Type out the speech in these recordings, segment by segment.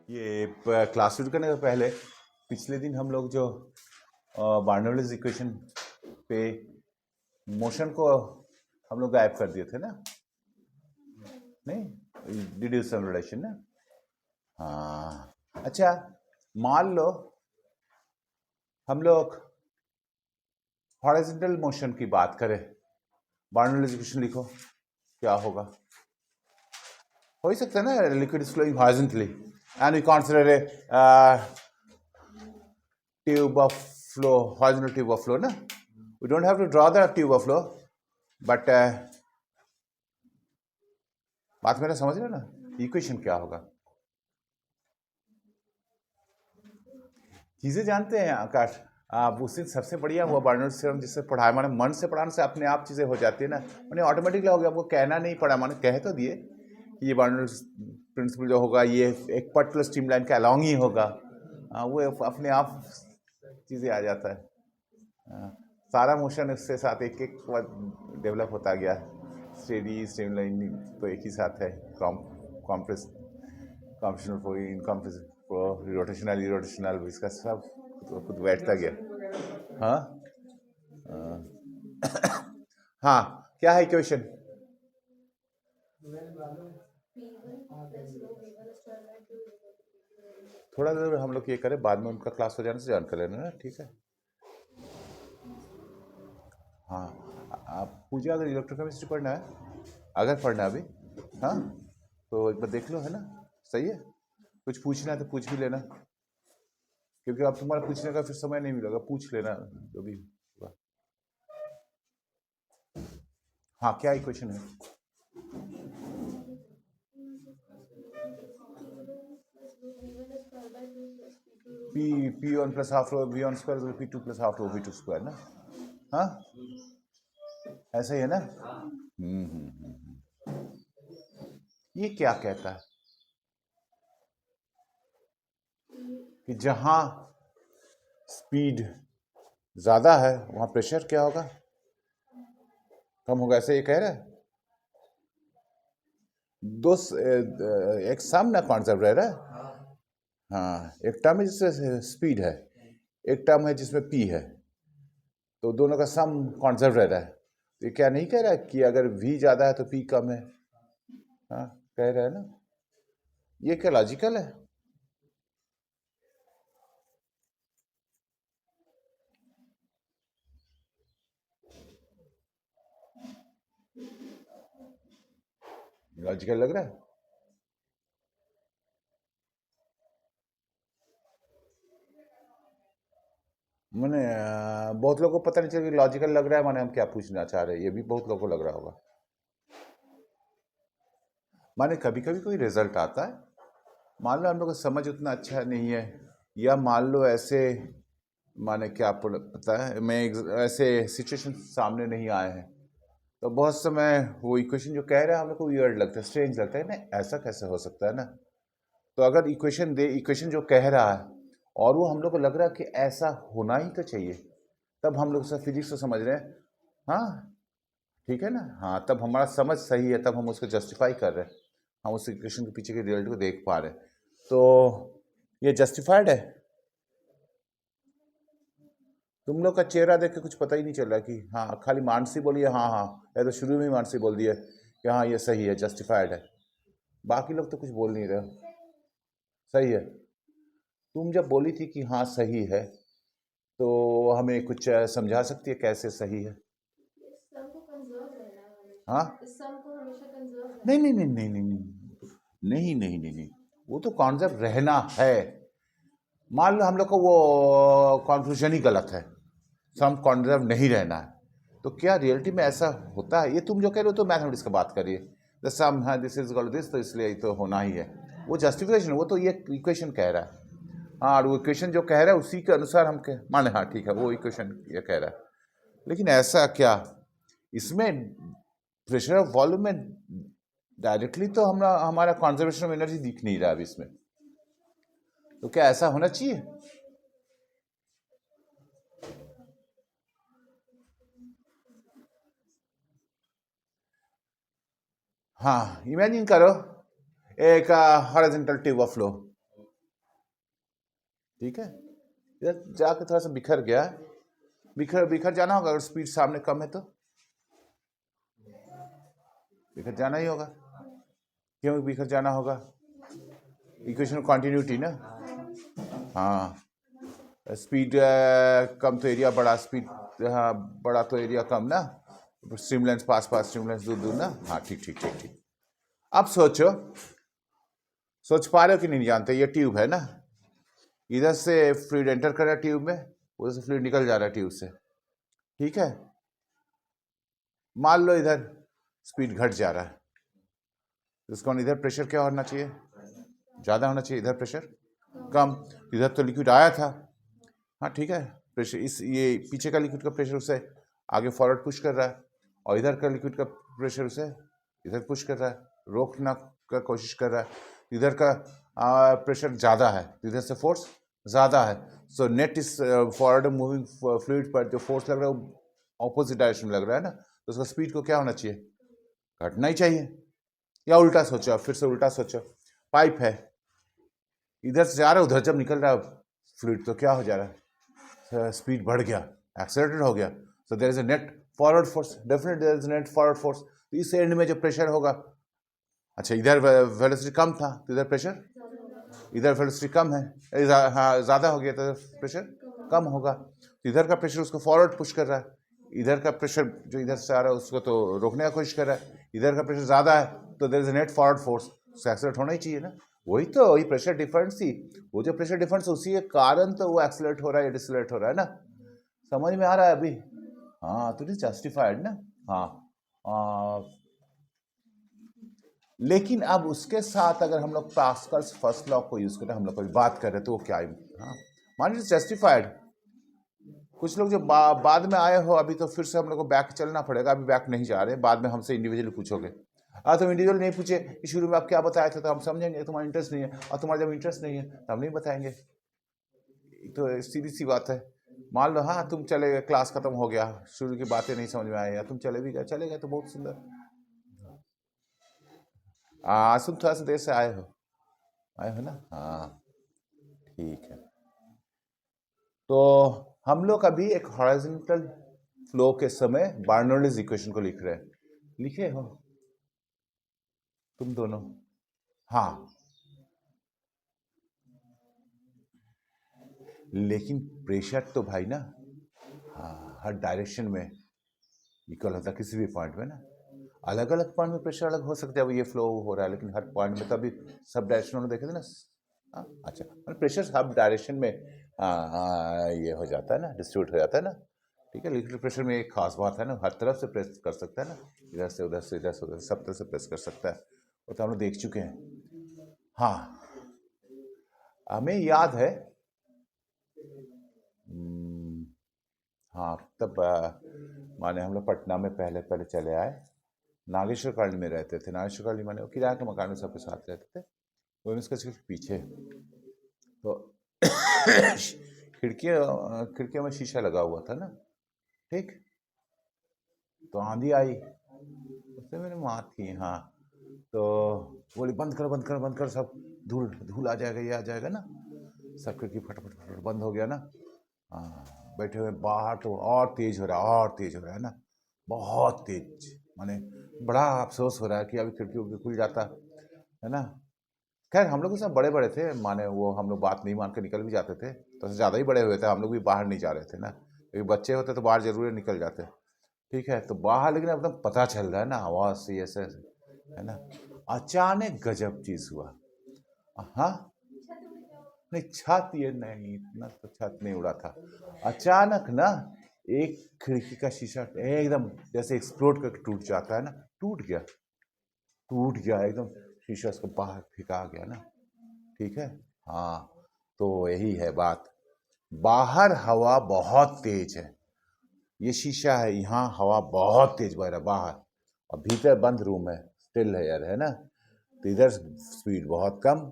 ये क्लास शुरू करने से पहले पिछले दिन हम लोग जो बार्नौलीज इक्वेशन पे मोशन को हम लोग गायब कर दिए थे ना, नहीं डिड्यूस सम रिलेशन ना। हाँ अच्छा, मान लो हम लोग हॉरिजॉन्टल मोशन की बात करें, बार्नौलीज इक्वेशन लिखो क्या होगा। हो ही सकता है ना, liquid is flowing horizontally and we consider a tube of flow, horizontal tube of flow ना. We don't have to draw the tube of flow, but बात मेरा समझ रहे ना, इक्वेशन क्या होगा, चीजें जानते हैं आकाश आप। उस दिन सबसे बढ़िया हुआ बार्नौलीज थ्योरम जिससे पढ़ाया, माने मन से पढ़ाने से अपने आप चीजें हो जाती है ना, मैंने ऑटोमेटिकली हो गया, आपको कहना नहीं पड़ा, माने कह तो दिए कि ये बार्नौलीज प्रिंसिपल जो होगा ये एक पर्टिकुलर स्ट्रीमलाइन के अलॉन्ग ही होगा। वो अपने आप चीजें आ जाता है। सारा मोशन उससे साथ एक एक डेवलप होता गया, स्टेडी स्ट्रीमलाइन तो एक ही साथ है, compress compressional flow, incompress flow, rotational irrotational, इसका सब खुद बैठता गया। हाँ हाँ, क्या है इक्वेशन? थोड़ा देर हम लोग ये करें, बाद में उनका क्लास हो जाने से ज्वाइन कर लेना ना, ठीक है। हाँ, आप पूछिए अगर इलेक्ट्रोकेमिस्ट्री पढ़ना है, अगर पढ़ना है अभी, हाँ तो एक बार देख लो, है ना, सही है। कुछ पूछना है तो पूछ भी लेना, क्योंकि अब तुम्हारा पूछने का फिर समय नहीं मिलेगा, पूछ लेना जो भी होगा। हाँ, क्या इक्वेशन है? P one plus half rho V one square P two plus half rho V two square ना। हाँ ऐसा ही है ना। ये क्या कहता है कि जहां स्पीड ज्यादा है वहां प्रेशर क्या होगा, कम होगा, ऐसे ये कह रहा है। दो एक सम ना कॉन्सेप्ट रह रहा है। हाँ, एक टर्म है जिसमें स्पीड है, एक टर्म है जिसमें पी है, तो दोनों का सम कॉन्सेप्ट रह रहा है। तो ये क्या नहीं कह रहा है कि अगर v ज्यादा है तो p कम है? हाँ कह रहा है ना, ये क्या लॉजिकल है? लॉजिकल लग रहा है। मैंने बहुत लोगों को पता नहीं चला कि लॉजिकल लग रहा है, माने हम क्या पूछना चाह रहे हैं, ये भी बहुत लोगों को लग रहा होगा। माने कभी कभी कोई रिजल्ट आता है, मान लो हम लोग को समझ उतना अच्छा नहीं है, या मान लो ऐसे, माने क्या पता है, मैं ऐसे सिचुएशन सामने नहीं आए हैं, तो बहुत समय वो इक्वेशन जो कह रहे हैं हम लोग को वियर्ड लगता है, स्ट्रेंज लगता है ना, ऐसा कैसे हो सकता है ना। तो अगर इक्वेशन जो कह रहा है और वो हम लोग को लग रहा है कि ऐसा होना ही तो चाहिए, तब हम लोग सब फिजिक्स को समझ रहे हैं। हाँ ठीक है ना, हाँ तब हमारा समझ सही है, तब हम उसको जस्टिफाई कर रहे हैं, हम उस इक्वेशन के पीछे के रिजल्ट को देख पा रहे हैं, तो ये जस्टिफाइड है। तुम लोग का चेहरा देख के कुछ पता ही नहीं चल रहा कि हाँ, खाली मानसी बोली है हाँ हाँ, या तो शुरू में ही मानसी बोल दिया कि हाँ ये सही है, जस्टिफाइड है, बाकी लोग तो कुछ बोल नहीं रहे हो। सही है, तुम जब बोली थी कि हाँ सही है, तो हमें कुछ समझा सकती है कैसे सही है? हाँ नहीं नहीं नहीं नहीं नहीं नहीं नहीं नहीं नहीं नहीं, वो तो कॉन्सेप्ट रहना है। मान लो हम लोग को वो कॉन्क्लूजन ही गलत है, सम कॉन्सेप्ट नहीं रहना है, तो क्या रियलिटी में ऐसा होता है? ये तुम जो कह रहे हो तो मैथमेटिक्स की बात करिए, द सम है this is equal to this, तो इसलिए ये तो होना ही है, वो जस्टिफिकेशन, वो तो ये इक्वेशन कह रहा है। हाँ, और वो इक्वेशन जो कह रहा है उसी के अनुसार हम कह माने, हाँ ठीक है वो इक्वेशन ये कह रहा है, लेकिन ऐसा क्या इसमें प्रेशर ऑफ वॉल्यूम में डायरेक्टली तो हमारा कंजर्वेशन ऑफ एनर्जी दिख नहीं रहा है अभी इसमें, तो क्या ऐसा होना चाहिए? हाँ इमेजिन करो एक हॉरिजॉन्टल ट्यूब ऑफ फ्लो, ठीक है, इधर जाके थोड़ा सा बिखर गया, बिखर बिखर जाना होगा। अगर स्पीड सामने कम है तो बिखर जाना ही होगा। क्यों बिखर जाना होगा? इक्वेशन कंटिन्यूटी ना। हाँ, स्पीड कम तो एरिया बड़ा, स्पीड हाँ बड़ा तो एरिया कम ना, स्ट्रीमलाइंस पास पास, स्ट्रीमलाइंस दूर दूर ना। हाँ ठीक ठीक ठीक ठीक। अब सोचो, सोच पा रहे हो कि नहीं जानते? ये ट्यूब है ना, इधर से फ्लूइड एंटर कर रहा है ट्यूब में, उधर से फ्लूइड निकल जा रहा है ट्यूब से, ठीक है। मान लो इधर स्पीड घट जा रहा है, तो इसका इधर प्रेशर क्या होना चाहिए? ज़्यादा होना चाहिए, इधर प्रेशर कम। इधर तो लिक्विड आया था, हाँ ठीक है, प्रेशर इस ये पीछे का लिक्विड का प्रेशर उसे आगे फॉरवर्ड पुश कर रहा है, और इधर का लिक्विड का प्रेशर उसे इधर पुश कर रहा है, रोकना का कोशिश कर रहा है। इधर का प्रेशर ज़्यादा है, इधर से फोर्स ज़्यादा है। सो नेट इस फॉरवर्ड मूविंग फ्लूइड पर जो फोर्स लग रहा है वो ऑपोजिट डायरेक्शन में लग रहा है ना, तो उसका स्पीड को क्या होना चाहिए? घटना ही चाहिए। या उल्टा सोचो, फिर से उल्टा सोचो, पाइप है, इधर से जा रहा है, उधर जब निकल रहा है फ्लूइड तो क्या हो जा रहा है? स्पीड बढ़ गया, एक्सेलरेटेड हो गया। So there is a net forward force, definitely there is net forward force. तो इस एंड में जो प्रेशर होगा, अच्छा इधर वेलोसिटी कम था तो इधर प्रेशर, इधर वेलोसिटी कम है, हाँ ज़्यादा हो गया तो प्रेशर कम होगा। तो इधर का प्रेशर उसको फॉरवर्ड पुश कर रहा है, इधर का प्रेशर जो इधर से आ रहा है उसको तो रोकने का कोशिश कर रहा है। इधर का प्रेशर ज़्यादा है तो there is net forward force, accelerate होना ही चाहिए ना। वही तो, वही प्रेशर डिफरेंस थी, वो जो प्रेशर डिफरेंस उसी के कारण तो वो एक्सेलरेट हो रहा है या डिसलेट हो रहा है ना। समझ में आ रहा है अभी? हाँ, तो इट इज जस्टिफाइड ना। हाँ, लेकिन अब उसके साथ अगर हम लोग पास्कल्स फर्स्ट लॉ को यूज करें, हम लोग कोई बात कर रहे तो वो क्या है? हाँ, मान लीजिए जस्टिफाइड। कुछ लोग जो बाद में आए हो, अभी तो फिर से हम लोग को बैक चलना पड़ेगा, अभी बैक नहीं जा रहे, बाद में हमसे इंडिविजुअली पूछोगे। तुम इंडिविजुअल नहीं पूछे कि शुरू में आप क्या बताए थे, तो हम समझेंगे तुम्हारा इंटरेस्ट नहीं है, और तुम्हारा जब इंटरेस्ट नहीं है तो हम नहीं बताएंगे। तो सीधी सी बात है। मान लो हाँ तुम चले गए, क्लास खत्म हो गया, शुरू की बातें नहीं समझ में आई, या तुम चले भी गए, चले गए तो बहुत सुंदर। तुम थोड़ा सा देर से आए हो ना। हाँ ठीक है। तो हम लोग अभी एक हॉरिजॉन्टल फ्लो के समय बर्नौलीज इक्वेशन को लिख रहे हैं, लिखे हो तुम दोनों? हाँ, लेकिन प्रेशर तो भाई ना, हाँ हर डायरेक्शन में इक्वल होता है, किसी भी पॉइंट में ना। अलग अलग पॉइंट में प्रेशर अलग हो सकता है, अब ये फ्लो हो रहा है, लेकिन हर पॉइंट में तभी सब डायरेक्शन में देखे थे ना। अच्छा, मतलब प्रेशर सब डायरेक्शन में ये हो जाता है ना, डिस्ट्रीब्यूट हो जाता है ना। ठीक है, लिक्विड प्रेशर में एक खास बात है ना, हर तरफ से प्रेस कर सकता है ना, इधर से उधर से, इधर से उधर, सब तरफ से प्रेस कर सकता है, वो तो हम लोग देख चुके हैं। हाँ, हमें याद है, हाँ तब माने हम लोग पटना में पहले पहले चले आए, नागेश्वर कॉलोनी में रहते थे। नागेश्वर कॉलोनी माने वो किराए के मकान में सबके साथ रहते थे, वो इसका सिर्फ पीछे। तो खिड़कियों में शीशा लगा हुआ था ना, ठीक। तो आंधी आई, उससे मैंने मात की, हाँ। तो बोली बंद कर बंद कर बंद कर, सब धूल धूल आ जाएगा, ये आ जाएगा ना। सब खिड़की फटाफट फटाफट बंद हो गया ना। हाँ, बैठे हुए बाहर तो और तेज हो रहा है, और तेज हो रहा है ना, बहुत तेज। माने बड़ा अफसोस हो रहा है कि अभी खिड़की उड़की खुल जाता है ना। खैर हम लोग सब बड़े बड़े थे, माने वो हम लोग बात नहीं मान के निकल भी जाते थे, तो ज़्यादा ही बड़े हुए थे, हम लोग भी बाहर नहीं जा रहे थे ना, क्योंकि बच्चे होते तो बाहर जरूर निकल जाते। ठीक है, तो बाहर लेकिन एकदम पता चल रहा है ना, आवाज़ से ऐसे है ना। अचानक गजब चीज़ हुआ। हाँ, नहीं छत ये नहीं, इतना तो छत नहीं उड़ा था। अचानक ना एक खिड़की का शीशा एकदम जैसे एक्सप्लोड करके टूट जाता है ना, टूट गया एकदम, शीशा उसको बाहर फेंका गया ना। ठीक है, हाँ। तो यही है बात, बाहर हवा बहुत तेज है, ये शीशा है, यहाँ हवा बहुत तेज बह रहा है बाहर, और भीतर बंद रूम है, स्टिल है यार, है ना। तो इधर स्पीड बहुत कम,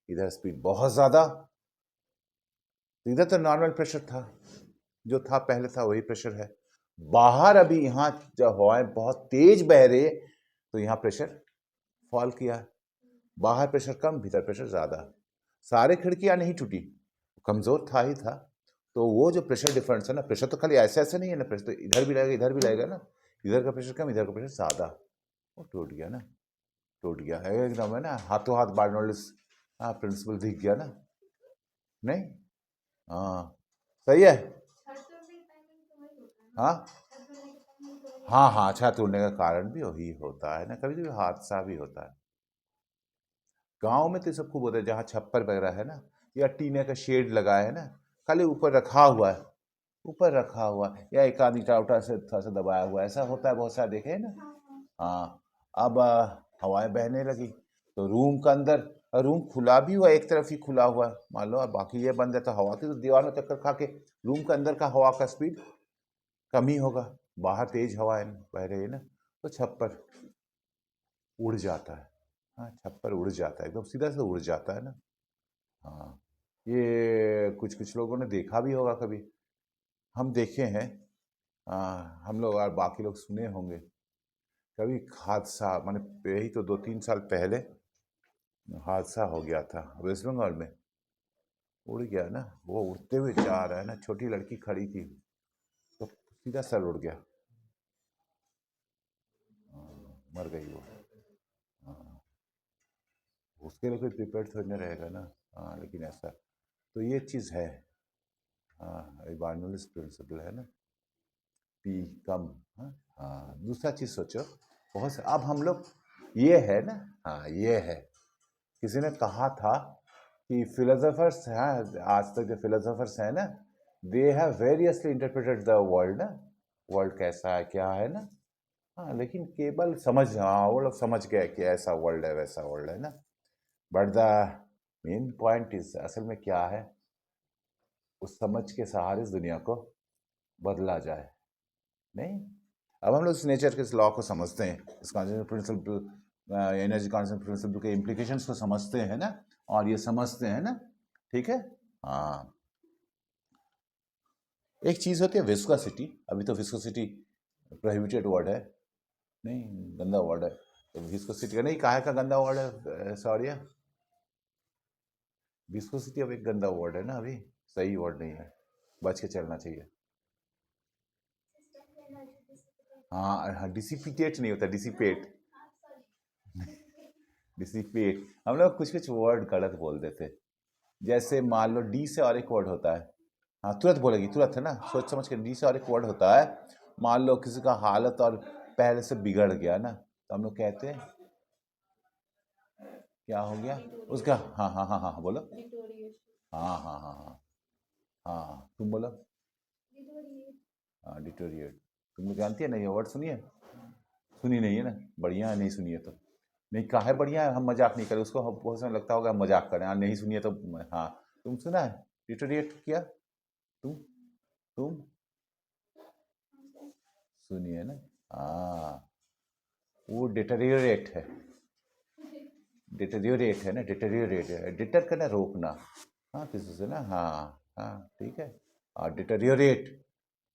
इधर स्पीड बहुत ज़्यादा। तो इधर तो नॉर्मल प्रेशर था, जो था पहले था वही प्रेशर है। बाहर अभी यहाँ जब हवाएं बहुत तेज बह रही, तो यहाँ प्रेशर फॉल किया, बाहर प्रेशर कम, भीतर प्रेशर ज़्यादा। सारे खिड़कियाँ नहीं टूटी, कमज़ोर था ही था। तो वो जो प्रेशर डिफरेंस है ना, प्रेशर तो खाली ऐसे ऐसे नहीं है ना, प्रेशर तो इधर भी लगेगा इधर भी लगेगा ना, इधर का प्रेशर कम इधर का प्रेशर ज़्यादा, वो टूट गया ना, टूट गया है एकदम, है ना, हाथों हाथ बार्नोलिस हाँ प्रिंसिपल दिख गया ना। नहीं, हाँ सही है। हाँ हाँ हाँ, छत टूटने का कारण भी वही होता है ना, कभी कभी हादसा भी होता है। गांव में तो सब खूब होता है, जहाँ छप्पर वगैरह है ना, या टीने का शेड लगा है ना, खाली ऊपर रखा हुआ है, ऊपर रखा हुआ है, या एक आधी टाउटा से थोड़ा सा दबाया हुआ है, ऐसा होता है, बहुत सारा देखे है ना। हाँ, अब हवाएं बहने लगी तो रूम का अंदर, रूम खुला भी हुआ, एक तरफ ही खुला हुआ है मान लो, और बाकी ये बंद है, तो हवा की तो दीवार में टक्कर खा के रूम के अंदर का हवा का स्पीड कम ही होगा, बाहर तेज हवाएं बह रही है ना, तो छप्पर उड़ जाता है। हाँ, छप्पर उड़ जाता है, एकदम सीधा से उड़ जाता है ना। हाँ, ये कुछ कुछ लोगों ने देखा भी होगा कभी, हम देखे हैं, हम लोग और बाकी लोग सुने होंगे। कभी हादसा माने यही तो 2-3 साल पहले हादसा हो गया था वेस्ट बंगाल में, उड़ गया ना, वो उड़ते हुए जा रहा है ना, छोटी लड़की खड़ी थी, तो सीधा सर उड़ गया, मर गई वो। हाँ, उसके लिए कोई प्रिपेयर थोड़ी ना रहेगा ना। हाँ, लेकिन ऐसा तो ये चीज़ है। हाँ, बार्नोलिस प्रिंसिपल है ना, पी कम। हाँ हाँ, दूसरा चीज़ सोचो, बहुत से अब हम लोग ये है ना, हाँ ये है, किसी ने कहा था कि फिलोसोफर्स हैं, आज तक जो फिलोसोफर्स हैं ना, they have variously interpreted the world ना, वर्ल्ड कैसा है क्या है ना। हाँ, लेकिन केवल समझ, हाँ वो लोग समझ गए कि ऐसा वर्ल्ड है वैसा वर्ल्ड है ना, but the main point is असल में क्या है, उस समझ के सहारे इस दुनिया को बदला जाए। नहीं, अब हम लोग इस नेचर के इस लॉ को समझते हैं, इस constant principle, energy constant principle के इम्प्लीकेशंस को समझते हैं ना, और ये समझते हैं ना, ठीक है। हाँ, एक चीज़ होती है विस्कोसिटी, अभी तो विस्कोसिटी प्रोहिबिटेड वर्ड है, नहीं गंदा वर्ड है, तो विस्कोसिटी का नहीं, काहे का गंदा वर्ड है, सॉरी, विस्कोसिटी अब एक गंदा वर्ड है ना, अभी सही वर्ड नहीं है, बच के चलना चाहिए। हाँ हाँ, डिसिपिटेट नहीं होता, डिसिपेट, डिसिपेट, हम लोग कुछ कुछ वर्ड गलत बोल देते, जैसे मान लो डी से और एक वर्ड होता है, हाँ तुरंत बोलेगी, तुरंत है ना, सोच समझ के, डी से और एक वर्ड होता है, मान लो किसी का हालत और पहले से बिगड़ गया ना, तो हम लोग कहते हैं क्या हो गया उसका, हाँ हाँ हाँ हाँ हाँ, बोलो, हाँ हाँ हाँ हाँ हाँ, तुम बोलो, हाँ डिटोरिएट, तुम लोग जानती है ना ये वर्ड, सुनिए, सुनी नहीं है ना, बढ़िया है, नहीं सुनी है तो, नहीं कहा है बढ़िया है, हम मजाक नहीं करें उसको, हम बहुत समय लगता होगा हम मजाक करें, हाँ नहीं सुनिए तो, हाँ तुम सुना है डिटोरिएट किया, तुम सुनिए ना, हाँ वो डिटोरिएट है, डिटेरियोरेट है ना, डिटेरियोरेट है, डिटर करना रोकना, हाँ किसी से ना, हाँ हाँ ठीक है, हाँ डिटेरियोरेट,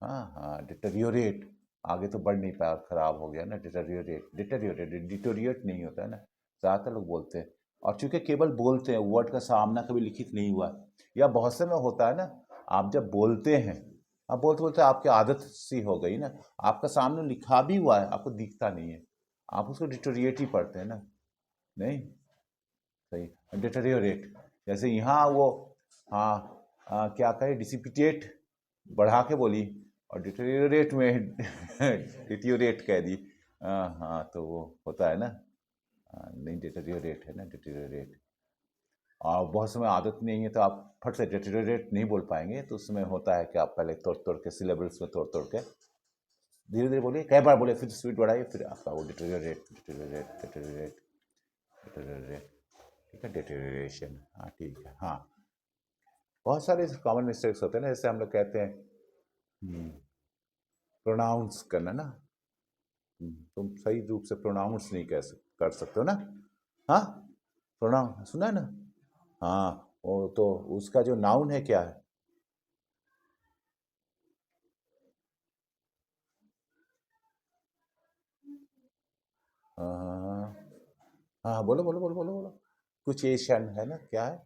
हाँ हाँ डिटेरियोरेट, आगे तो बढ़ नहीं पाया, खराब हो गया ना, डिटेरियोरेट, डिटेरियोरेट, डिटोरिएट नहीं होता है ना, ज़्यादातर लोग बोलते हैं, और चूंकि केवल बोलते हैं, वर्ड का सामना कभी लिखित नहीं हुआ, या बहुत से में होता है ना, आप जब बोलते हैं, आप बोलते बोलते आपकी आदत सी हो गई ना, आपका सामने लिखा भी हुआ है, आपको दिखता नहीं है, आप उसको डिटोरिएट ही पढ़ते हैं ना, नहीं सही, डिटेरियोरेट, जैसे यहाँ वो, हाँ क्या कहे, डिसिपिटेट बढ़ा के बोली, और डिटेरियोरेट में डिटियोरेट कह दी, हाँ हाँ, तो वो होता है ना, नहीं डिटेरियोरेट है ना, डिटेरियोरेट, और बहुत समय आदत नहीं है तो आप फट से डिटेरियोरेट नहीं बोल पाएंगे, तो उसमें होता है कि आप पहले तोड़ तोड़ के सिलेबल्स में तोड़ तोड़ के धीरे धीरे बोलिए, कई बार बोले, फिर स्पीड बढ़ाइए, फिर आपका वो डिटेरियोरेट डिटेरियोरेट डिटेरियोरेट डिटेरियोरेट, ठीक है, डिटेरियोरेशन, हाँ ठीक है, हाँ बहुत सारे कॉमन मिस्टेक्स होते हैं ना, जैसे हम लोग कहते हैं प्रोनाउंस करना ना, तुम सही रूप से प्रोनाउंस नहीं कर सकते हो ना, हाँ प्रोनाउन सुना है ना, हाँ वो तो उसका जो नाउन है क्या है, हाँ हाँ हाँ हाँ, बोलो बोलो बोलो बोलो बोलो, कुछ एशियन है ना, क्या है,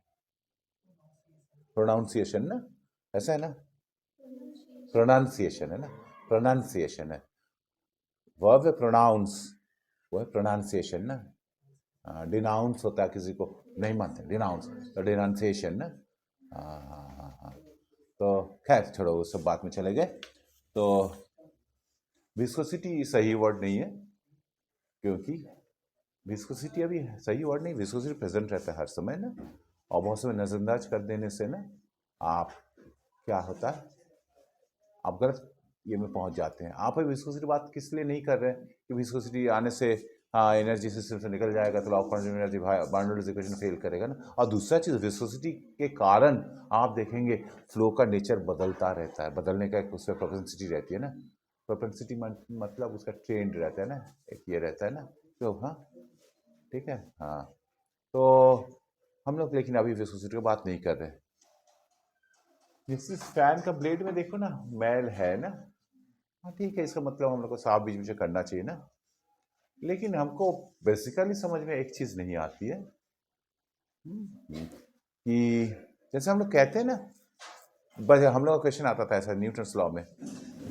प्रोनाउंसिएशन ना, ऐसा है ना, प्रोनाउंसिएशन है ना, प्रोनाउंसिएशन है, वर्ब है प्रोनाउंस, वो है प्रोनाउंसिएशन ना। डिनाउंस होता है किसी को नहीं मानते, डिनाउंस तो डिनाउंसिएशन ना। हाँ हाँ हाँ हाँ। तो खैर छोड़ो, उस सब बात में चले गए। तो विस्कोसिटी सही वर्ड नहीं है, क्योंकि विस्कोसिटी अभी सही वर्ड नहीं, विस्कोसिटी प्रेजेंट रहता है हर समय ना, और बहुत समय नज़रअंदाज कर देने से ना आप क्या होता है, आप गलत ये में पहुंच जाते हैं। आप विस्कोसिटी बात किस लिए नहीं कर रहे हैं कि विस्कोसिटी आने से हाँ एनर्जी सिस्टम से निकल जाएगा तो law of energy Bernoulli equation fail करेगा ना। और दूसरा चीज़, विस्कोसिटी के कारण आप देखेंगे फ्लो का नेचर बदलता रहता है, बदलने का एक उसमें प्रोपेंसिटी रहती है ना। प्रोपेंसिटी मतलब उसका ट्रेंड रहता है ना, एक ये रहता है ना। तो हाँ ठीक है, हाँ तो हम लोग लेकिन अभी विस्कोसिटी की बात नहीं कर रहे। जिस फैन का ब्लेड में देखो ना मैल है ना, हाँ ठीक है, इसका मतलब हम लोग को साफ बीच में से करना चाहिए ना। लेकिन हमको बेसिकली समझ में एक चीज नहीं आती है कि जैसे हम लोग कहते हैं ना, बस हम लोग का क्वेश्चन आता था ऐसा न्यूटन्स लॉ में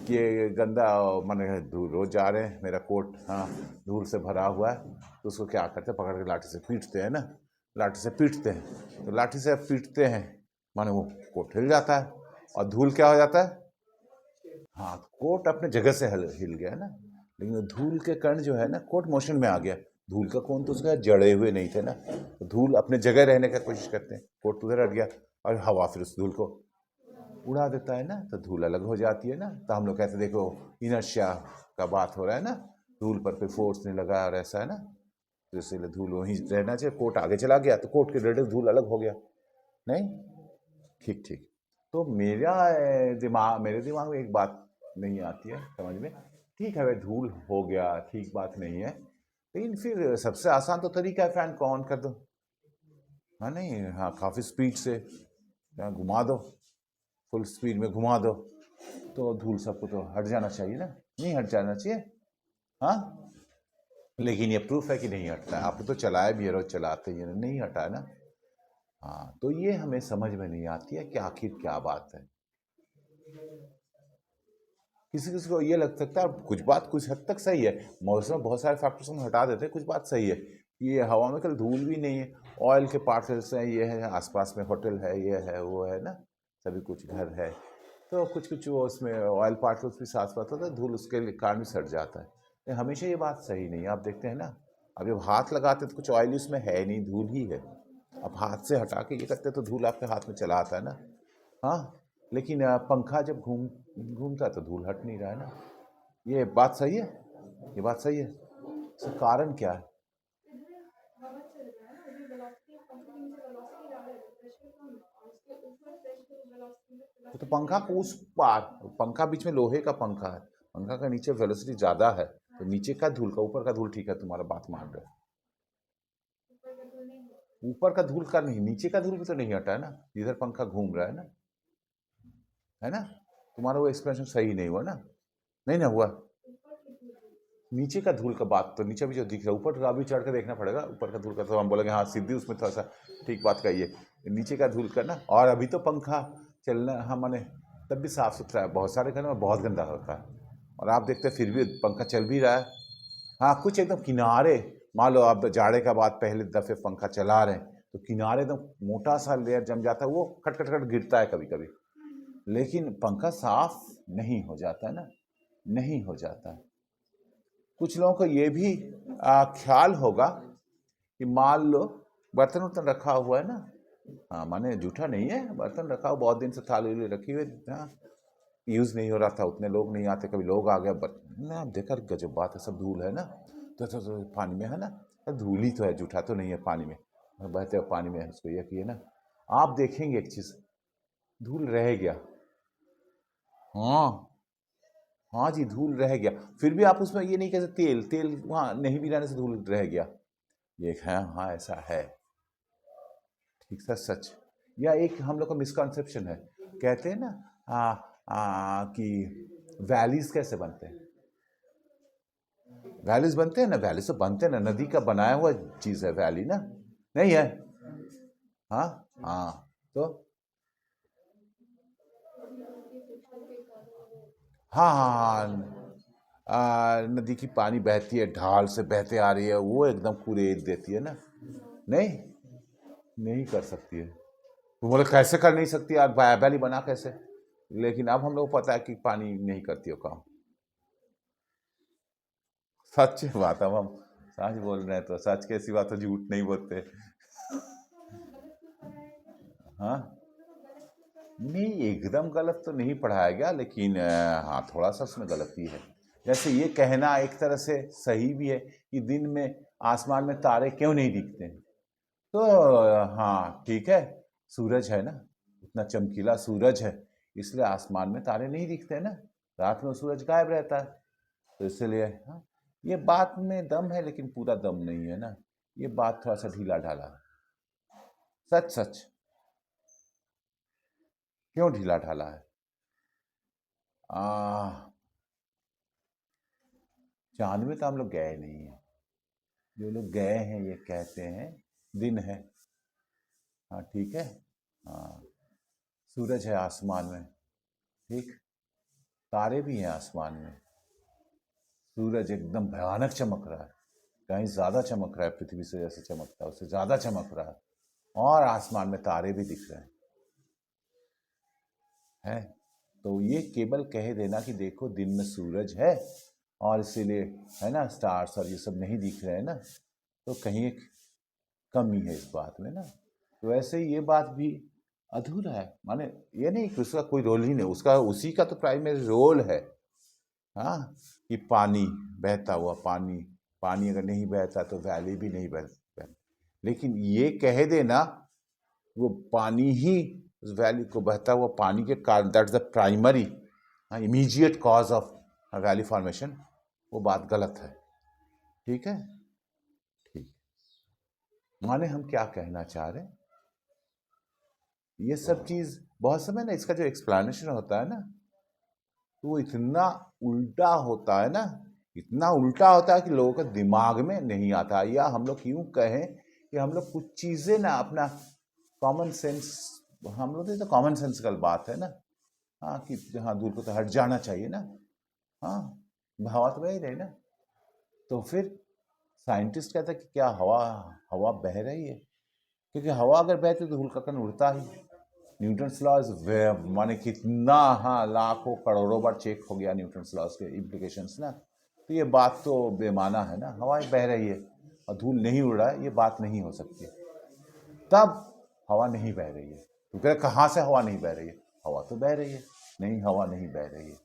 कि ये गंदा माने धूल, रोज जा रहे हैं मेरा कोट हाँ धूल से भरा हुआ है, तो उसको क्या करते हैं, पकड़ के लाठी से पीटते हैं ना, लाठी से पीटते हैं, तो लाठी से पीटते हैं माने वो कोट हिल जाता है और धूल क्या हो जाता है, हाँ कोट अपने जगह से हिल गया है ना। लेकिन धूल के कण जो है ना, कोट मोशन में आ गया, धूल का कोण तो उसका जड़े हुए नहीं थे ना, तो धूल अपने जगह रहने का कोशिश करते हैं, कोट उधर हट गया और हवा फिर उस धूल को उड़ा देता है ना, तो धूल अलग हो जाती है ना। तो हम लोग कहते देखो इनर्शिया का बात हो रहा है ना, धूल पर कोई फोर्स नहीं लगा और ऐसा है ना, तो इसलिए धूल वहीं रहना चाहिए, कोट आगे चला गया तो कोट के रिलेटिव धूल अलग हो गया नहीं। ठीक ठीक। तो मेरे दिमाग में एक बात नहीं आती है समझ में, ठीक है भाई धूल हो गया ठीक बात नहीं है, लेकिन फिर सबसे आसान तो तरीका है फैन को ऑन कर दो, हाँ नहीं, हाँ काफ़ी स्पीड से घुमा दो, फुल स्पीड में घुमा दो, तो धूल सबको तो हट जाना चाहिए ना, नहीं हट जाना चाहिए हाँ। लेकिन ये प्रूफ है कि नहीं हटता है, आपने तो चलाया भी है, रोज चलाते ही नहीं हटा है ना। हाँ तो ये हमें समझ में नहीं आती है कि आखिर क्या बात है। किसी किसी को ये लग सकता है कुछ बात कुछ हद तक सही है, मौसम बहुत सारे फैक्टर्स हम हटा देते हैं, कुछ बात सही है, ये हवा में कल धूल भी नहीं है, ऑयल के पार्टिकल्स हैं, ये है आसपास में होटल है, ये है वो है ना, सभी कुछ घर है, तो कुछ कुछ वो उसमें ऑयल पार्टिकल्स भी साथ साथ होता है, धूल उसके कारण भी सट जाता है, लेकिन हमेशा ये बात सही नहीं है। आप देखते हैं ना, अब जब हाथ लगाते तो कुछ ऑयल उसमें है नहीं, धूल ही है, अब हाथ से हटा के ये करते तो धूल आपके हाथ में चला आता है ना। हाँ लेकिन पंखा जब घूमता तो धूल हट नहीं रहा है ना, ये बात सही है, ये बात सही है, इसका कारण क्या है। तो पंखा को उस पार, पंखा बीच में लोहे का पंखा है, पंखा का नीचे वेलोसिटी ज्यादा है, तो नीचे का धूल का ऊपर का धूल ठीक है, तुम्हारा बात मान रहे, ऊपर का धूल का नहीं, नीचे का धूल भी तो नहीं हटा है ना, जिधर पंखा घूम रहा है ना, तुम्हारा वो एक्सप्रेशन सही नहीं हुआ ना, नहीं ना हुआ, नीचे का धूल का बात तो नीचे भी जो दिख रहा है, ऊपर का अभी चढ़ के देखना पड़ेगा, ऊपर का धूल का तो हम बोलेंगे हाँ सीधी उसमें थोड़ा सा ठीक बात कहिए, नीचे का धूल का ना। और अभी तो पंखा चलना हाँ माने तब भी साफ सुथरा है, बहुत सारे घरों में बहुत गंदा होता है, और आप देखते हैं फिर भी पंखा चल भी रहा है। हाँ कुछ एकदम किनारे, मान लो आप जाड़े का बाद पहले दफे पंखा चला रहे हैं तो किनारे एकदम मोटा सा लेयर जम जाता है, वो खट खट खट गिरता है कभी कभी, लेकिन पंखा साफ नहीं हो जाता है ना, नहीं हो जाता है। कुछ लोगों को ये भी ख्याल होगा कि मान लो बर्तन वर्तन रखा हुआ है ना, हाँ माने जूठा नहीं है, बर्तन रखा हुआ बहुत दिन से थाली वाली रखी हुई, हाँ यूज नहीं हो रहा था, उतने लोग नहीं आते, कभी लोग आ गए ना, देखा गजब बात है, सब धूल है ना, तो पानी में है ना, धूल ही तो है, जूठा तो नहीं है पानी में, बहते हुए पानी में है, उसको ये किए ना। आप देखेंगे एक चीज, धूल रह गया, हाँ हाँ जी धूल रह गया, फिर भी आप उसमें ये नहीं कह सकते तेल तेल वहाँ नहीं भी रहने से धूल रह गया, ये है हाँ ऐसा है, ठीक सच सच। या एक हम लोग का मिसकॉन्सेप्शन है, कहते हैं ना कि वैलीज कैसे बनते हैं, वैलीज बनते हैं ना, वैलीज तो बनते हैं ना, नदी का बनाया हुआ चीज है वैली ना, नहीं है हाँ हाँ, तो हाँ हाँ हाँ, नदी की पानी बहती है, ढाल से बहते आ रही है, वो एकदम कुरेद देती है ना। नहीं, नहीं कर सकती है। तो बोले कैसे कर नहीं सकती यार, बैली बना कैसे? लेकिन अब हम लोग को पता है कि पानी नहीं करती हो काम। सच बात है, अब हम सच बोल रहे हैं तो सच कैसी बात है, झूठ नहीं बोलते। हाँ, नहीं एकदम गलत तो नहीं पढ़ाया गया, लेकिन हाँ थोड़ा सा उसमें गलती है। जैसे ये कहना एक तरह से सही भी है कि दिन में आसमान में तारे क्यों नहीं दिखते हैं। तो हाँ ठीक है, सूरज है ना, इतना चमकीला सूरज है, इसलिए आसमान में तारे नहीं दिखते ना, रात में सूरज गायब रहता है। तो इसलिए हाँ, ये बात में दम है लेकिन पूरा दम नहीं है ना, ये बात थोड़ा सा ढीला ढाला है। सच सच। क्यों ढीला ढाला है? आ, चांद में तो हम लोग गए नहीं है, जो लोग गए हैं ये कहते हैं दिन है। हाँ ठीक है। हाँ, सूरज है आसमान में, ठीक, तारे भी हैं आसमान में, सूरज एकदम भयानक चमक रहा है, कहीं ज्यादा चमक रहा है, पृथ्वी से जैसे चमकता है उससे ज्यादा चमक रहा है, और आसमान में तारे भी दिख रहे हैं। तो ये केवल कह देना कि देखो दिन में सूरज है और इसीलिए है ना स्टार्स और ये सब नहीं दिख रहे हैं ना, तो कहीं एक कमी है इस बात में ना। तो ऐसे ही ये बात भी अधूरा है, माने ये नहीं कि उसका कोई रोल ही नहीं, उसका उसी का तो प्राइमरी रोल है। हाँ, कि पानी, बहता हुआ पानी, पानी अगर नहीं बहता तो वैली भी नहीं बह। लेकिन ये कह देना वो पानी ही उस वैली को, बहता हुआ पानी के कारण, that's the primary immediate cause of valley formation, वो बात गलत है। ठीक है, ठीक। माने हम क्या कहना चाह रहे हैं, ये सब चीज बहुत समय ना इसका जो एक्सप्लेनेशन होता है ना, तो वो इतना उल्टा होता है ना, इतना उल्टा होता है कि लोगों के दिमाग में नहीं आता, या हम लोग यूं कहें कि हम लोग कुछ चीजें ना अपना कॉमन सेंस, हम लोग तो कॉमन सेंस का बात है ना। हाँ, कि हाँ दूर को तो हट जाना चाहिए ना। हाँ, हवा तो बह ही रही ना। तो फिर साइंटिस्ट कहता है कि क्या हवा, हवा बह रही है, क्योंकि हवा अगर बहती तो धूल का कण उड़ता ही। न्यूटन्स लॉज माने कितना, हाँ लाखों करोड़ों बार चेक हो गया न्यूटन्स लॉज के इम्प्लीकेशंस ना। तो ये बात तो बेमाना है ना, हवाएं बह रही है और धूल नहीं उड़ रहा है, ये बात नहीं हो सकती। तब हवा नहीं बह रही है, तो कह कहाँ से हवा नहीं बह रही है, हवा तो बह रही है। नहीं, हवा नहीं बह रही है।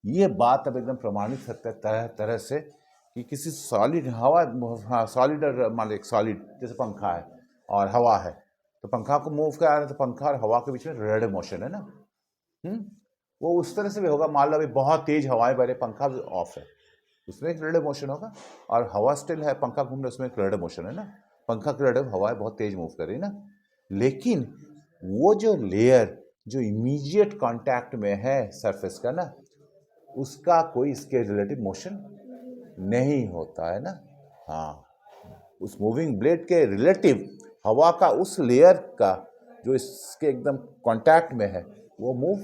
ये बात अब एकदम प्रमाणित है तरह तरह से कि किसी सॉलिड हवा, हाँ सॉलिड और मान लो एक सॉलिड जैसे पंखा है और हवा है, तो पंखा को मूव करा रहे तो पंखा और हवा के बीच में रेड मोशन है ना। हम्म, वो उस तरह से भी होगा, मान लो अभी बहुत तेज हवाएं बह रही, पंखा ऑफ है, उसमें एक रेड मोशन होगा, और हवा स्टिल है, पंखा घूम रहा है, उसमें एक रेड मोशन है ना। पंखा की रेड हवाएं बहुत तेज मूव कर रही है ना। लेकिन वो जो लेयर जो इमीडिएट कांटेक्ट में है सरफेस का ना, उसका कोई इसके रिलेटिव मोशन नहीं होता है ना। हाँ, उस मूविंग ब्लेड के रिलेटिव हवा का उस लेयर का जो इसके एकदम कांटेक्ट में है वो मूव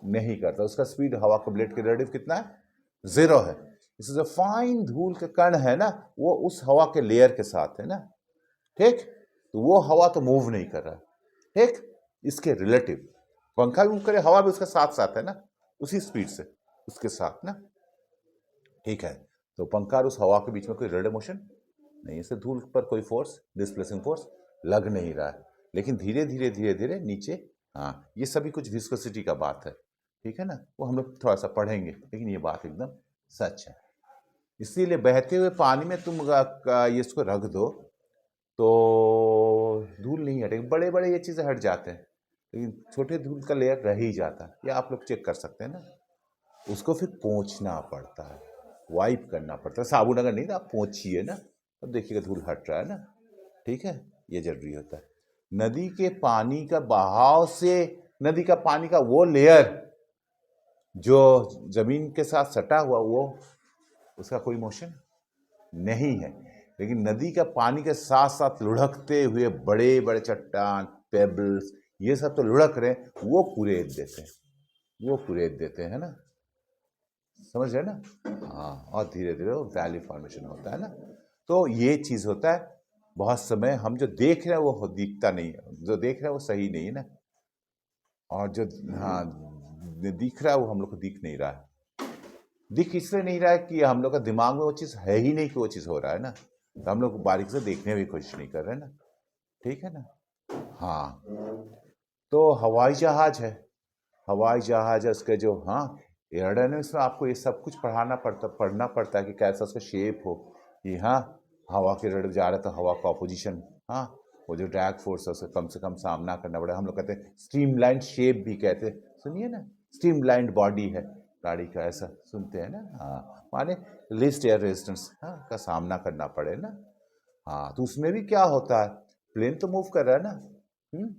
नहीं करता, उसका स्पीड हवा के ब्लेड के रिलेटिव कितना है, 0 है। इससे जो फाइन धूल के कण है ना, वो उस हवा के लेयर के साथ है ना, ठीक, तो वो हवा तो मूव नहीं कर रहा है, ठीक, इसके रिलेटिव। पंखा भी मूव करे, हवा भी उसके साथ साथ है ना, उसी स्पीड से उसके साथ ना, ठीक है। तो पंखा और उस हवा के बीच में कोई रेड मोशन नहीं, इससे धूल पर कोई फोर्स, डिस्प्लेसिंग फोर्स लग नहीं रहा है, लेकिन धीरे धीरे धीरे धीरे नीचे, हाँ ये सभी कुछ विस्कोसिटी का बात है, ठीक है ना, वो हम लोग थोड़ा सा पढ़ेंगे, लेकिन ये बात एकदम सच है। इसीलिए बहते हुए पानी में तुम ये इसको रख दो तो धूल नहीं हटेगी, बड़े बड़े ये चीज़ें हट जाते हैं, लेकिन छोटे धूल का लेयर रह ही जाता है, ये आप लोग चेक कर सकते हैं ना। उसको फिर पोंछना पड़ता है, वाइप करना पड़ता है, साबुन अगर नहीं तो आप पोंछिए ना, तब देखिएगा धूल हट रहा है ना, ठीक है, ये जरूरी होता है। नदी के पानी का बहाव से, नदी का पानी का वो लेयर जो जमीन के साथ सटा हुआ, वो उसका कोई मोशन नहीं है, लेकिन नदी का पानी के साथ साथ लुढ़कते हुए बड़े बड़े चट्टान, पेबल्स, ये सब तो लुढ़क रहे हैं, वो कुरेद देते हैं, वो कुरेद देते हैं ना। समझ रहे ना? हाँ, और धीरे धीरे वो वैली फॉर्मेशन होता है ना। तो ये चीज़ होता है। बहुत समय हम जो देख रहे हैं वो दिखता नहीं है, जो देख रहे हैं वो सही नहीं है ना, और जो हाँ दिख रहा है वो हम लोग को दिख नहीं रहा है। दिख इसलिए नहीं रहा है कि हम लोग का दिमाग में वो चीज़ है ही नहीं कि वो चीज़ हो रहा है ना, तो हम लोग बारीक से देखने की कोशिश नहीं कर रहे ना। ठीक है ना? हाँ, तो हवाई जहाज है, हवाई जहाज है उसके जो, हाँ, एयरोडायनेमिक्स में आपको ये सब कुछ पढ़ना पड़ता है कि कैसा उसका शेप हो, कि हाँ हवा के रेट जा रहा है तो हवा का अपोजिशन, हाँ वो जो ड्रैग फोर्स है उसका कम से कम सामना करना पड़ेगा। हम लोग कहते हैं स्ट्रीमलाइन शेप भी कहते हैं, सुनिए ना, स्ट्रीमलाइन बॉडी है गाड़ी का, ऐसा सुनते हैं ना। हाँ, माने लिस्ट एयर रेजिस्टेंस, हाँ, का सामना करना पड़े ना। हाँ, तो उसमें भी क्या होता है, प्लेन तो मूव कर रहा है ना,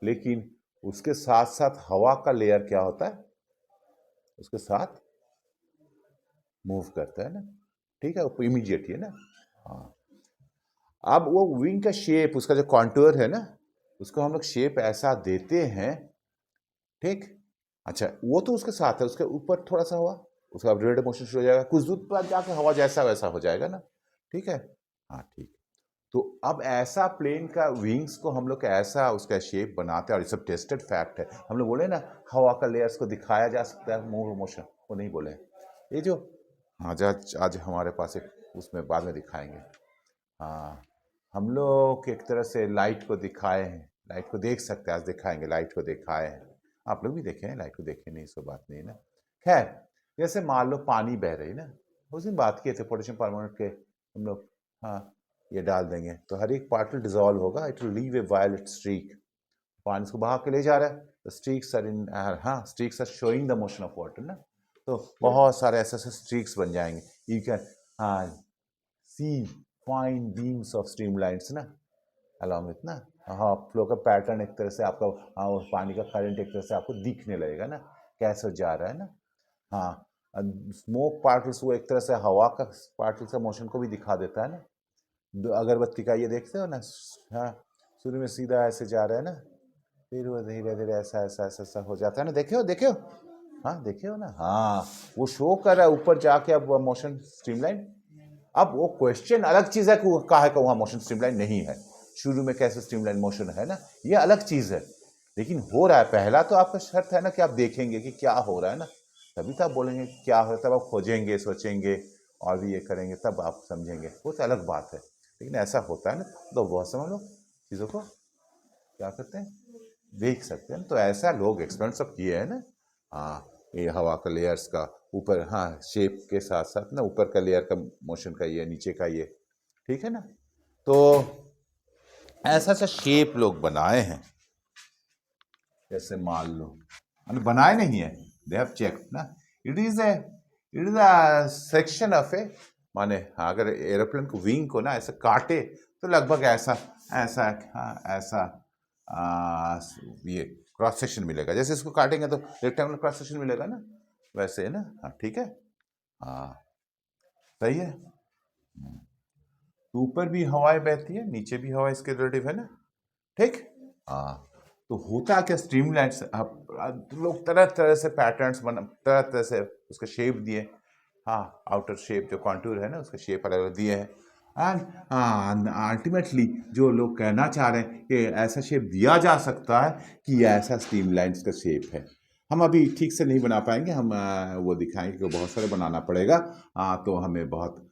लेकिन उसके साथ साथ हवा का लेयर क्या होता है, उसके साथ मूव करता है ना। ठीक है, वो इमीडिएट ही है ना। हाँ, अब वो विंग का शेप, उसका जो कॉन्टूर है ना, उसको हम लोग शेप ऐसा देते हैं, ठीक। अच्छा, वो तो उसके साथ है, उसके ऊपर थोड़ा सा हवा, उसका रेड मोशन शुरू हो जाएगा, कुछ दूर पर जाके हवा जैसा वैसा हो जाएगा ना। ठीक है, हाँ ठीक। तो अब ऐसा प्लेन का विंग्स को हम लोग ऐसा उसका शेप बनाते हैं, और ये सब टेस्टेड फैक्ट है। हम लोग बोले ना हवा का लेयर्स को दिखाया जा सकता है मूव मोशन, वो नहीं बोले ये जो, हाँ आज हमारे पास एक उसमें बाद में दिखाएंगे। हाँ, हम लोग एक तरह से लाइट को दिखाए हैं, लाइट को देख सकते हैं, आज दिखाएंगे, लाइट को दिखाए हैं। आप लोग भी देखे हैं, लाइट को देखे नहीं, सो बात नहीं है ना। खैर, जैसे मान लो पानी बह रही ना, उस दिन बात किए थे पोटेशियम परमानेंट के हम लोग, हाँ, ये डाल देंगे तो हर एक पार्टिकल डिजॉल्व होगा, it will leave a violet streak. पानी इसको बहा के ले जा रहा है, तो स्ट्रीक्स आर इन, हाँ, streaks are showing the motion of water ना। तो बहुत सारे ऐसे ऐसे स्ट्रीक्स बन जाएंगे, यू कैन, हाँ, सी फाइन बीम्स ऑफ स्ट्रीमलाइन्स ना अलॉन्ग विथ ना। हाँ, फ्लो का पैटर्न एक तरह से आपका, हाँ, वो पानी का करंट एक तरह से आपको दिखने लगेगा ना, कैसे जा रहा है ना। हाँ, स्मोक पार्टिकल्स वो एक तरह से हवा का पार्टिकल्स का मोशन को भी दिखा देता है ना। अगरबत्ती का ये देखते हो ना, हाँ, शुरू में सीधा ऐसे जा रहा है ना, फिर वो धीरे धीरे ऐसा ऐसा ऐसा ऐसा हो जाता है ना, देखे हो, हाँ देखे हो ना, हाँ, वो शो कर रहा है ऊपर जाके अब मोशन स्ट्रीमलाइन। अब वो क्वेश्चन अलग चीज है कि वो कहा है कि वहां मोशन स्ट्रीमलाइन नहीं है, शुरू में कैसे स्ट्रीमलाइन मोशन है ना, ये अलग चीज है। लेकिन हो रहा है, पहला तो आपका शर्त है ना कि आप देखेंगे कि क्या हो रहा है ना, तभी तो आप बोलेंगे क्या हो रहा है, तब आप खोजेंगे, सोचेंगे और भी ये करेंगे, तब आप समझेंगे, वो तो अलग बात है। लेकिन ऐसा होता है ना, तो बहुत समय लोग चीज़ों को क्या करते हैं, देख सकते हैं। तो ऐसा लोग एक्सपेरिमेंट सब किए हैं ना। हाँ, ये हवा का लेयर्स का ऊपर, हाँ, शेप के साथ साथ ना ऊपर का लेयर का मोशन का ये, नीचे का ये, ठीक है ना। तो ऐसा ऐसा शेप लोग बनाए हैं, जैसे मान लो, बनाए नहीं है, दे हैव चेक ना, it is a section of a, माने हाँ, अगर एरोप्लेन को विंग को ना ऐसे काटे तो लगभग ऐसा ऐसा, हाँ ऐसा, ये क्रॉस सेक्शन मिलेगा, जैसे इसको काटेंगे तो रेक्टेंगुलर क्रॉस सेक्शन मिलेगा ना, वैसे है ना। हाँ ठीक है, हाँ सही है। तो ऊपर भी हवाएं बहती है, नीचे भी हवा इसके रिलेटिव है ना, ठीक। हाँ, तो होता क्या, स्ट्रीमलाइन से अब लोग तरह तरह से पैटर्न्स बना, तरह तरह से उसके शेप दिए, हाँ, आउटर शेप जो कॉन्टूर है ना उसका शेप अलग अलग दिए हैं। एंड अल्टीमेटली जो लोग कहना चाह रहे हैं कि ऐसा शेप दिया जा सकता है कि ऐसा स्ट्रीमलाइंस का शेप है, हम अभी ठीक से नहीं बना पाएंगे, हम वो दिखाएंगे कि बहुत सारे बनाना पड़ेगा, तो हमें बहुत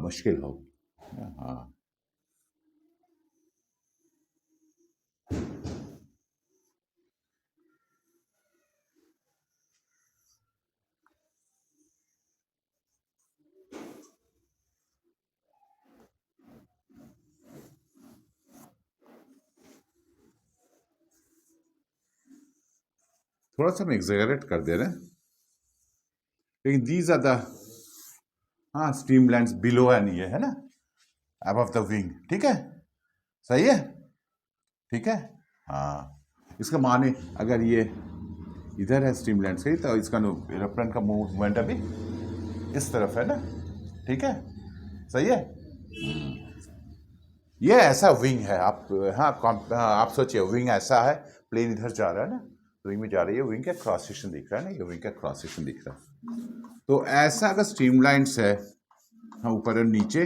मुश्किल होगी। हाँ, थोड़ा सा हम एग्जैगरेट कर दे रहे हैं, लेकिन दीज आर द, हाँ, स्ट्रीमलाइंस बिलो एंड ये है ना, अबव द विंग, ठीक है, सही है, ठीक है। हाँ, इसका माने अगर ये इधर है स्ट्रीमलाइन सही, तो इसका एरोप्लेन का मूवमेंट अभी इस तरफ है ना, ठीक है, सही है। ये ऐसा विंग है, आप, हाँ, हाँ, आप सोचिए विंग ऐसा है, प्लेन इधर जा रहा है ना, विंग में जा रही है, विंग का क्रॉस सेक्शन दिख रहा है ना, ये विंग का क्रॉस सेक्शन दिख रहा है, तो ऐसा अगर स्ट्रीमलाइंस है हाँ ऊपर और नीचे,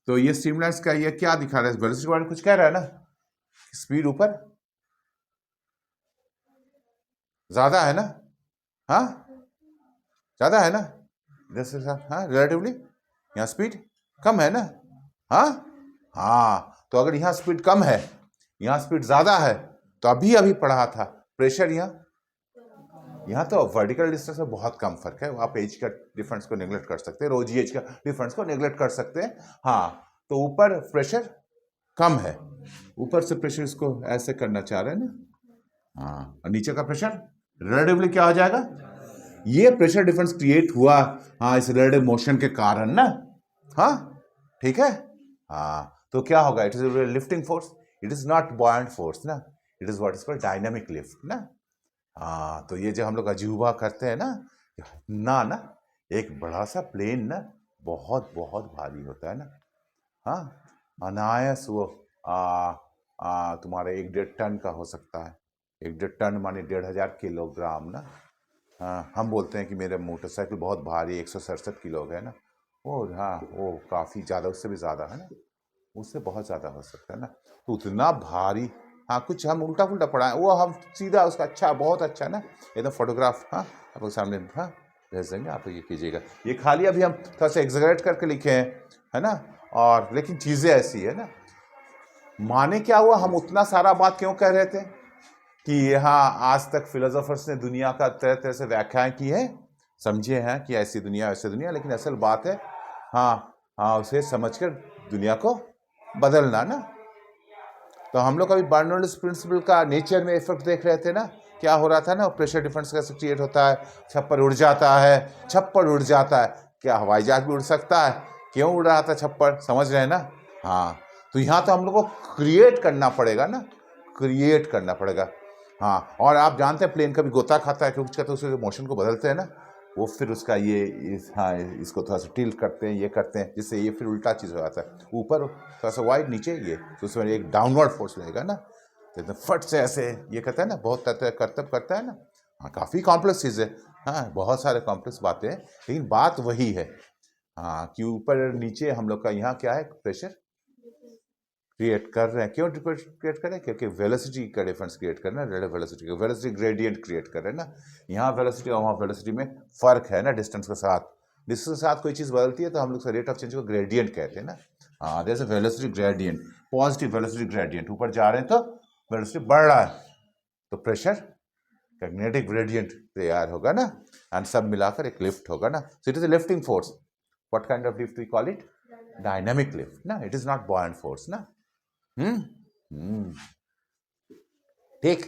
तो ये स्ट्रीमलाइंस का ये क्या दिखा रहा है, वेलोसिटी वाले कुछ कह रहा है ना, स्पीड ऊपर ज्यादा है ना, हाँ ज्यादा है ना, जैसे हाँ रिलेटिवली यहाँ स्पीड कम है ना, हाँ हाँ, तो अगर यहाँ स्पीड कम है यहाँ स्पीड ज्यादा है, तो अभी अभी पढ़ा था प्रेशर यहाँ तो वर्टिकल डिस्टेंस में बहुत कम फर्क है, आप एज का डिफरेंस को नेग्लेक्ट कर सकते हैं, रोज एज का डिफरेंस को नेग्लेक्ट कर सकते हैं, हाँ तो ऊपर प्रेशर कम है, ऊपर से प्रेशर इसको ऐसे करना चाह रहे हैं ना, हाँ और नीचे का प्रेशर रिलेटिवली क्या हो जाएगा, ये प्रेशर डिफरेंस क्रिएट हुआ हाँ इस रिलेटिव मोशन के कारण ना, हाँ ठीक है, हाँ तो क्या होगा, it is lifting force, it is not buoyant force ना, it is what is called dynamic lift ना, हाँ तो ये जो हम लोग अजूबा करते हैं ना एक बड़ा सा प्लेन ना बहुत बहुत भारी होता है ना, हाँ अनायास वो तुम्हारा 1-1.5 टन का हो सकता है, 1-1.5 टन माने 1,500 किलोग्राम ना, हाँ हम बोलते हैं कि मेरा मोटरसाइकिल बहुत भारी 167 किलो है ना, वो हाँ वो काफ़ी ज़्यादा, उससे भी ज़्यादा है ना, उससे बहुत ज़्यादा हो सकता है ना, तो उतना भारी, हाँ कुछ हम उल्टा पुल्टा पढ़ा है वो हम सीधा उसका अच्छा बहुत अच्छा ना एकदम फोटोग्राफ हाँ आपको सामने हाँ भेज देंगे, आप ये कीजिएगा, ये खाली अभी हम थोड़ा सा एग्जैगरेट करके लिखे हैं है ना, और लेकिन चीज़ें ऐसी है ना, माने क्या हुआ, हम उतना सारा बात क्यों कह रहे थे कि हाँ आज तक फिलोसोफर्स ने दुनिया का तरह तरह से व्याख्याएं की है, समझे हैं कि ऐसी दुनिया वैसी दुनिया, लेकिन असल बात है हाँ हाँ उसे समझकर दुनिया को बदलना ना, तो हम लोग अभी बर्नौलीज प्रिंसिपल का नेचर में इफेक्ट देख रहे थे ना, क्या हो रहा था ना, प्रेशर डिफरेंस कैसे क्रिएट होता है, छप्पर उड़ जाता है, छप्पर उड़ जाता है, क्या हवाई जहाज भी उड़ सकता है, क्यों उड़ रहा था छप्पर, समझ रहे हैं ना, हाँ तो यहाँ तो हम लोग को क्रिएट करना पड़ेगा ना, क्रिएट करना पड़ेगा, हाँ और आप जानते हैं प्लेन कभी गोता खाता है क्योंकि तो उसके मोशन को बदलते हैं ना, वो फिर उसका हाँ इसको थोड़ा सा टिल्ट करते हैं, ये करते हैं, जिससे ये फिर उल्टा चीज़ हो जाता है, ऊपर थोड़ा सा वाइड नीचे ये, तो उसमें एक डाउनवर्ड फोर्स लगेगा ना, तो एकदम फट से ऐसे ये करता है ना, बहुत करतब करता है ना, हाँ काफ़ी कॉम्प्लेक्स चीज़ है, हाँ बहुत सारे कॉम्प्लेक्स बातें हैं, लेकिन बात वही है हाँ कि ऊपर नीचे हम लोग का यहाँ क्या है, प्रेशर क्रिएट कर रहे हैं, क्यों क्रिएट कर रहे हैं, क्योंकि वेलोसिटी का डिफरेंस क्रिएट कर रहे हैं, रेट वेलोसिटी का वेलोसिटी ग्रेडियंट क्रिएट कर रहे हैं ना, यहाँ वेलोसिटी और वहाँ वेलोसिटी में फर्क है ना, डिस्टेंस के साथ, डिस्टेंस के साथ कोई चीज़ बदलती है तो हम लोग रेट ऑफ चेंज को ग्रेडियंट कहते हैं ना, हाँ जैसे velocity gradient, positive velocity gradient, ऊपर जा रहे हैं तो वेलोसिटी बढ़ रहा है, तो प्रेशर मैग्नेटिक ग्रेडियंट तैयार होगा ना, एंड सब मिलाकर एक लिफ्ट होगा ना, so it is a lifting force, what kind of lift we call it, dynamic lift ना, it is not buoyant force ना, ठीक